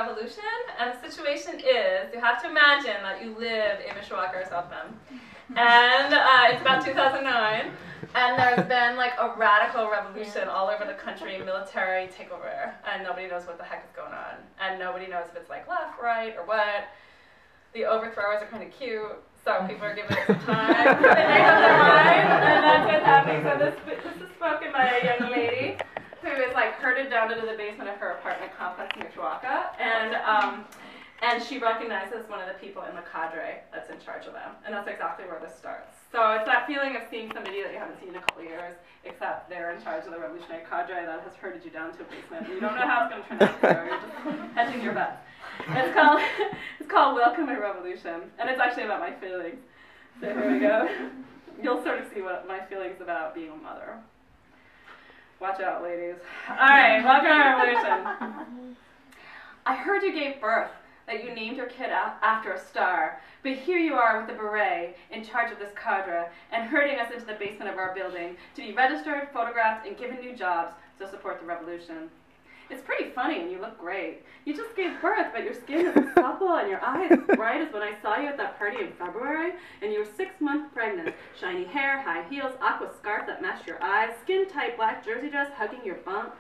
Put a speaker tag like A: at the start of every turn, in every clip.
A: revolution, and the situation is, you have to imagine that you live in Mishawaka or South Bend, and it's about 2009, and there's been like a radical revolution all over the country, military takeover, and nobody knows what the heck is going on, and nobody knows if it's like left, right, or what. The overthrowers are kind of cute, so people are giving it some time to make up their mind, and that's what's happening. So this is spoken by a young lady who is like herded down into the basement of her apartment complex in Mishawaka, and she recognizes one of the people in the cadre that's in charge of them, and that's exactly where this starts. So it's that feeling of seeing somebody that you haven't seen in a couple of years, except they're in charge of the revolutionary cadre that has herded you down to a basement. You don't know how it's going to turn out, so you're just hedging your bets. It's called Welcome My Revolution, and it's actually about my feelings. So here we go. You'll sort of see what my feelings about being a mother. Watch out, ladies. All right, welcome to my revolution. I heard you gave birth, that you named your kid after a star, but here you are with a beret in charge of this cadre and herding us into the basement of our building to be registered, photographed, and given new jobs to support the revolution. It's pretty funny and you look great. You just gave birth, but your skin is as supple and your eyes as bright as when I saw you at that party in February, and you were 6 months pregnant. Shiny hair, high heels, aqua scarf that matched your eyes, skin-tight black jersey dress hugging your bump.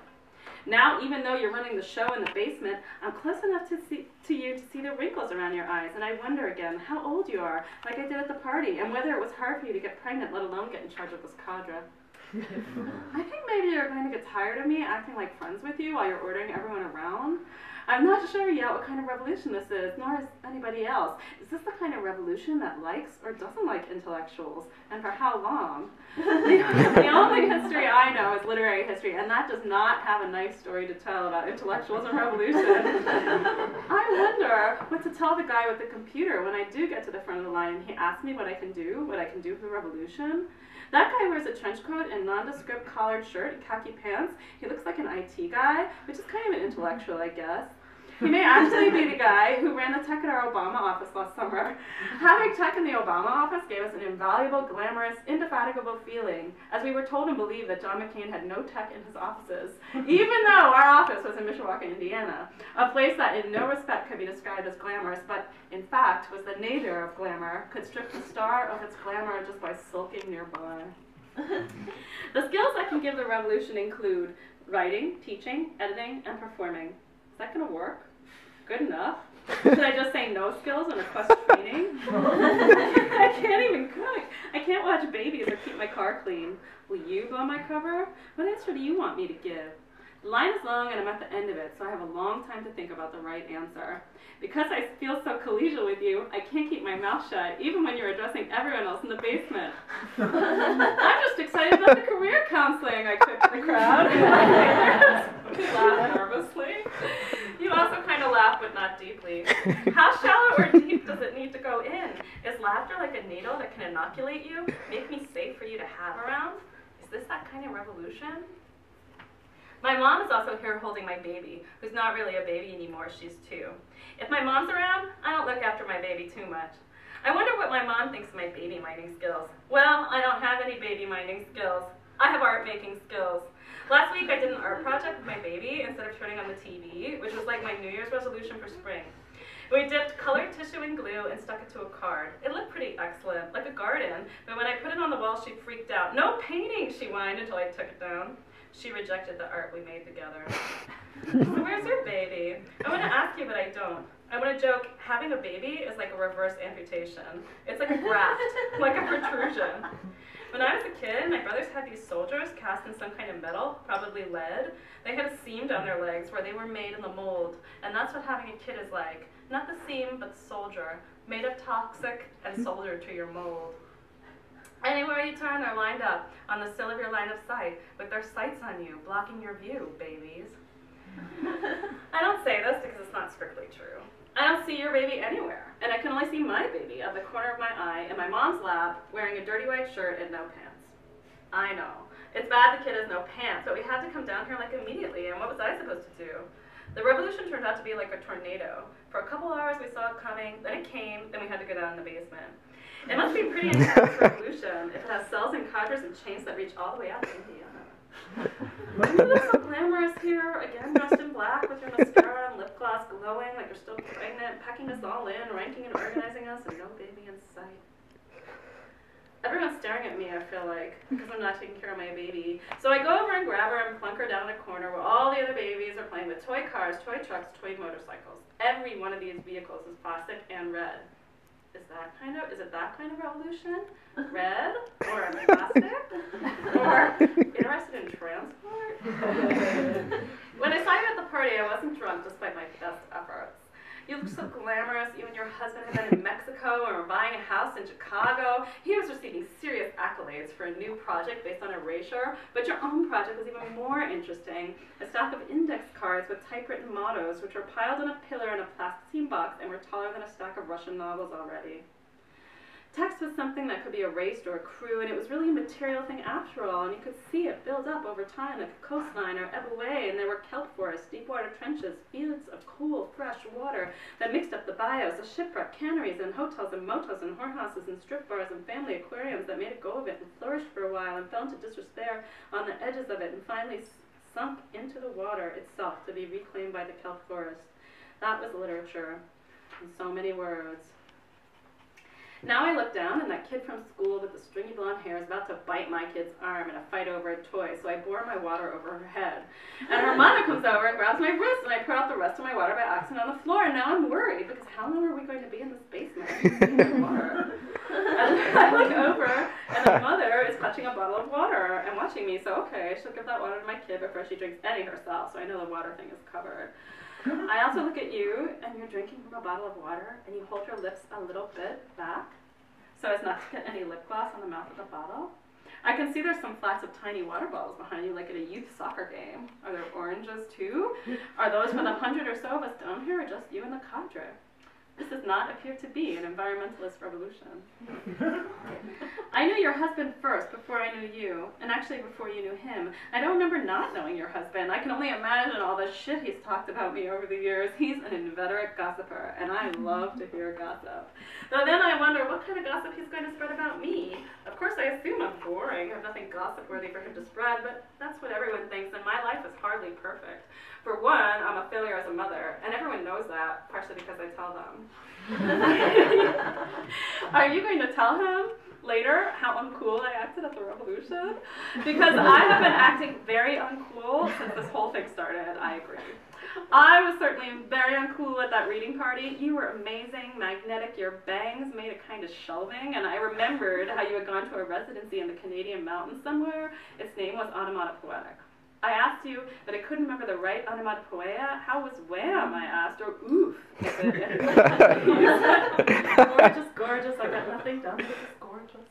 A: Now, even though you're running the show in the basement, I'm close enough to you to see the wrinkles around your eyes, and I wonder again how old you are, like I did at the party, and whether it was hard for you to get pregnant, let alone get in charge of this cadre. I think maybe you're going to get tired of me acting like friends with you while you're ordering everyone around. I'm not sure yet what kind of revolution this is, nor is anybody else. Is this the kind of revolution that likes or doesn't like intellectuals, and for how long? The only history I know is literary history, and that does not have a nice story to tell about intellectuals and revolution. I wonder what to tell the guy with the computer when I do get to the front of the line and he asks me what I can do for the revolution. That guy wears a trench coat and nondescript collared shirt and khaki pants. He looks like an IT guy, which is kind of an intellectual, I guess. He may actually be the guy who ran the tech at our Obama office last summer. Having tech in the Obama office gave us an invaluable, glamorous, indefatigable feeling, as we were told and believed that John McCain had no tech in his offices, even though our office was in Mishawaka, Indiana, a place that in no respect could be described as glamorous, but in fact was the nadir of glamour, could strip the star of its glamour just by sulking nearby. The skills I can give the revolution include writing, teaching, editing, and performing. Is that going to work? Good enough. Should I just say no skills and request training? I can't even cook. I can't watch babies or keep my car clean. Will you blow my cover? What answer do you want me to give? The line is long and I'm at the end of it, so I have a long time to think about the right answer. Because I feel so collegial with you, I can't keep my mouth shut, even when you're addressing everyone else in the basement. I'm just excited about the career counseling, I took to the crowd. We laughed nervously. You also kind of laugh, but not deeply. How shallow or deep does it need to go in? Is laughter like a needle that can inoculate you, make me safe for you to have around? Is this that kind of revolution? My mom is also here holding my baby, who's not really a baby anymore, she's 2. If my mom's around, I don't look after my baby too much. I wonder what my mom thinks of my baby minding skills. Well, I don't have any baby minding skills. I have art making skills. Last week I did an art project with my baby instead of turning on the TV, which was like my New Year's resolution for spring. We dipped colored tissue in glue and stuck it to a card. It looked pretty excellent, like a garden, but when I put it on the wall, she freaked out. No painting, she whined until I took it down. She rejected the art we made together. So where's your baby? I want to ask you, but I don't. I want to joke, having a baby is like a reverse amputation. It's like a graft, like a protrusion. When I was a kid, my brothers had these soldiers cast in some kind of metal, probably lead. They had a seam down their legs where they were made in the mold, and that's what having a kid is like. Not the seam, but the soldier, made of toxic and soldered to your mold. Anywhere you turn, they're lined up on the sill of your line of sight with their sights on you, blocking your view, babies. I don't say this because it's not strictly true. I don't see your baby anywhere, and I can only see my baby at the corner of my eye in my mom's lap wearing a dirty white shirt and no pants. I know. It's bad the kid has no pants, but we had to come down here like immediately, and what was I supposed to do? The revolution turned out to be like a tornado. For a couple hours we saw it coming, then it came, then we had to go down in the basement. It must be a pretty intense revolution if it has cells and cadres and chains that reach all the way out to Indiana. You look so glamorous here, again dressed in black with your mascara and lip gloss glowing going, like you're still pregnant, packing us all in, ranking and organizing us, and no baby in sight. Everyone's staring at me, I feel like, because I'm not taking care of my baby. So I go over and grab her and plunk her down in a corner where all the other babies are playing with toy cars, toy trucks, toy motorcycles. Every one of these vehicles is plastic and red. Is it that kind of revolution? Red? Or plastic? Or interested in transport? When I saw you at the party, I wasn't drunk despite my best efforts. You looked so glamorous. You and your husband had been in Mexico and were buying a house in Chicago. He was receiving serious accolades for a new project based on erasure, but your own project was even more interesting. A stack of index cards with typewritten mottos, which were piled on a pillar in a plasticine box and were taller than a stack of Russian novels already. Text was something that could be erased or accrue, and it was really a material thing after all, and you could see it build up over time like a coastline or ebb away, and there were kelp forests, deep water trenches, fields of cool, fresh water that mixed up the bayous, a shipwreck, canneries, and hotels and motels and whorehouses and strip bars and family aquariums that made a go of it and flourished for a while and fell into disrepair on the edges of it and finally sunk into the water itself to be reclaimed by the kelp forest. That was literature in so many words. Now I look down, and that kid from school with the stringy blonde hair is about to bite my kid's arm in a fight over a toy, so I pour my water over her head. And her mother comes over and grabs my wrist, and I pour out the rest of my water by accident on the floor, and now I'm worried, because how long are we going to be in this basement? Water. And I look over, and the mother is touching a bottle of water and watching me, so okay, she'll give that water to my kid before she drinks any herself, so I know the water thing is covered. I also look at you, and you're drinking from a bottle of water, and you hold your lips a little bit back, so as not to get any lip gloss on the mouth of the bottle. I can see there's some flats of tiny water bottles behind you, like at a youth soccer game. Are there oranges, too? Are those for the 100 or so of us down here, or just you and the cadre? This does not appear to be an environmentalist revolution. I knew your husband first before I knew you, and actually before you knew him. I don't remember not knowing your husband. I can only imagine all the shit he's talked about me over the years. He's an inveterate gossiper, and I love to hear gossip. Though then I wonder what kind of gossip he's going to spread about me. Of course, I assume I'm boring. I have nothing gossip-worthy for him to spread, but that's what everyone thinks, and my life is hardly perfect. For one, I'm a failure as a mother, and everyone knows that, partially because I tell them. Are you going to tell him later how uncool I acted at the revolution? Because I have been acting very uncool since this whole thing started, I agree. I was certainly very uncool at that reading party. You were amazing, magnetic, your bangs made a kind of shelving, and I remembered how you had gone to a residency in the Canadian mountains somewhere. Its name was Onomatopoetic. I asked you, but I couldn't remember the right onomatopoeia. How was wham, I asked, or oof. Gorgeous, gorgeous, I got nothing done, but just gorgeous.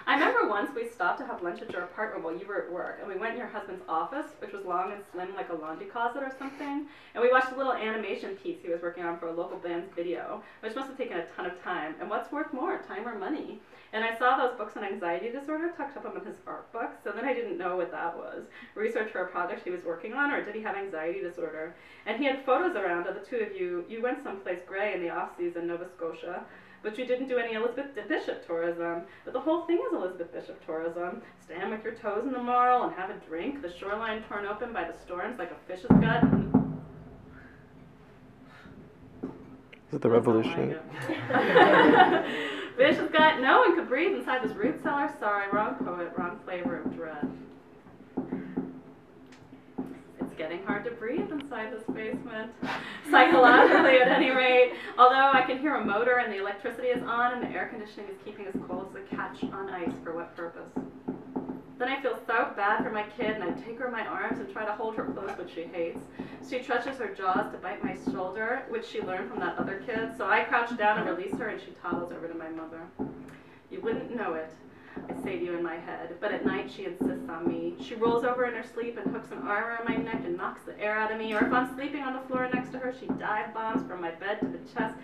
A: I remember once we stopped to have lunch at your apartment while you were at work, and we went in your husband's office, which was long and slim like a laundry closet or something, and we watched a little animation piece he was working on for a local band's video, which must have taken a ton of time. And what's worth more, time or money? And I saw those books on anxiety disorder tucked up in his art book, so then I didn't know what that was. Research for a project he was working on, or did he have anxiety disorder? And he had photos around of the two of you. You went someplace gray in the off-season, Nova Scotia, but you didn't do any Elizabeth Bishop tourism. But the whole thing is Elizabeth Bishop tourism. Stand with your toes in the marl and have a drink, the shoreline torn open by the storms like a fish's gut.
B: Is it the revolution?
A: Fish's gut, no one could breathe inside this root cellar. Sorry, wrong poet, wrong flavor of dread. It's getting hard to breathe inside this basement. Psychologically, at any rate. Although I can hear a motor and the electricity is on and the air conditioning is keeping us cold as a catch on ice. For what purpose? Then I feel so bad for my kid, and I take her in my arms and try to hold her close, which she hates. She touches her jaws to bite my shoulder, which she learned from that other kid. So I crouch down and release her, and she toddles over to my mother. You wouldn't know it, I say to you in my head, but at night she insists on me. She rolls over in her sleep and hooks an arm around my neck and knocks the air out of me. Or if I'm sleeping on the floor next to her, she dive bombs from my bed to the chest.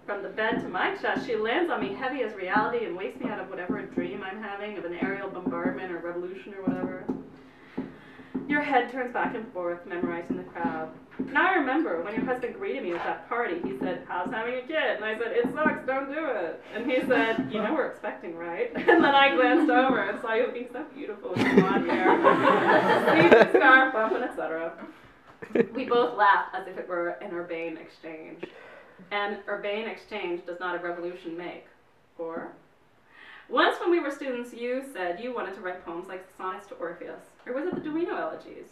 A: From the bed to my chest, she lands on me heavy as reality and wakes me out of whatever dream I'm having of an aerial bombardment or revolution or whatever. Your head turns back and forth, memorizing the crowd. Now I remember when your husband greeted me at that party, he said, "How's having a kid?" And I said, "It sucks, don't do it." And he said, "You know we're expecting, right?" And then I glanced over and saw you looking so beautiful with your blonde hair, sleeve, scarf, bump, and etc. We both laughed as if it were an urbane exchange. An urbane exchange does not a revolution make. Or? Once when we were students, you said you wanted to write poems like the Sonnets to Orpheus. Or was it the Duino elegies?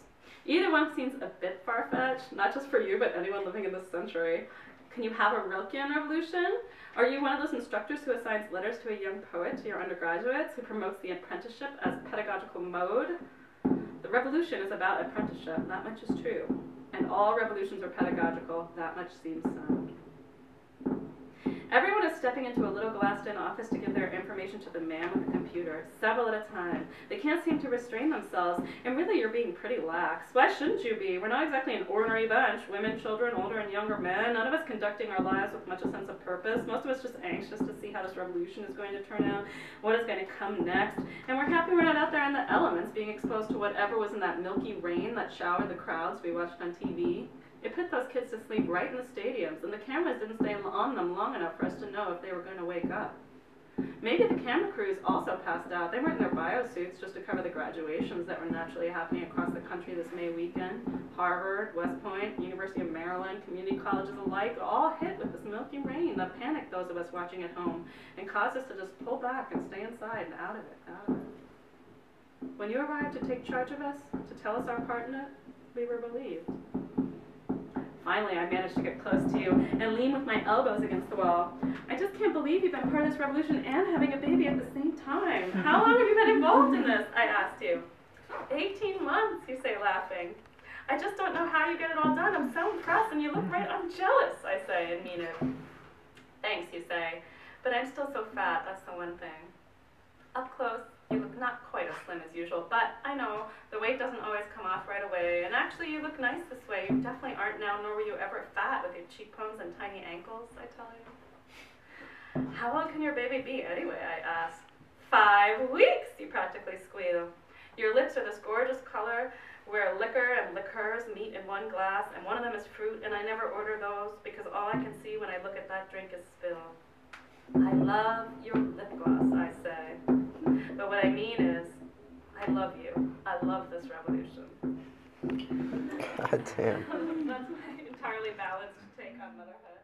A: Either one seems a bit far-fetched, not just for you, but anyone living in this century. Can you have a Rilkean revolution? Are you one of those instructors who assigns letters to a young poet to your undergraduates, who promotes the apprenticeship as pedagogical mode? The revolution is about apprenticeship, that much is true. And all revolutions are pedagogical, that much seems sound. Everyone is stepping into a little glassed-in office to give their information to the man with the computer, several at a time. They can't seem to restrain themselves, and really you're being pretty lax. Why shouldn't you be? We're not exactly an ordinary bunch. Women, children, older and younger men, none of us conducting our lives with much a sense of purpose. Most of us just anxious to see how this revolution is going to turn out, what is going to come next. And we're happy we're not out there in the elements, being exposed to whatever was in that milky rain that showered the crowds we watched on TV. It put those kids to sleep right in the stadiums, and the cameras didn't stay on them long enough for us to know if they were going to wake up. Maybe the camera crews also passed out. They weren't in their biosuits just to cover the graduations that were naturally happening across the country this May weekend. Harvard, West Point, University of Maryland, community colleges alike all hit with this milky rain that panicked those of us watching at home and caused us to just pull back and stay inside and out of it. When you arrived to take charge of us, to tell us our part in it, we were relieved. Finally, I managed to get close to you and lean with my elbows against the wall. I just can't believe you've been part of this revolution and having a baby at the same time. How long have you been involved in this? I asked you. 18 months, you say, laughing. I just don't know how you get it all done. I'm so impressed, and you look right, I'm jealous, I say, and mean it. Thanks, you say, but I'm still so fat, that's the one thing. Up close, you look not quite as slim as usual, but I know the weight doesn't always come off right away, and actually you look nice this way. You definitely aren't now, nor were you ever fat with your cheekbones and tiny ankles, I tell you. How old can your baby be anyway, I ask. 5 weeks, you practically squeal. Your lips are this gorgeous color where liquor and liqueurs meet in one glass, and one of them is fruit, and I never order those because all I can see when I look at that drink is spill. I love your lip gloss, I say. But what I mean is, I love you. I love this revolution.
B: God damn.
A: That's my entirely balanced take on motherhood.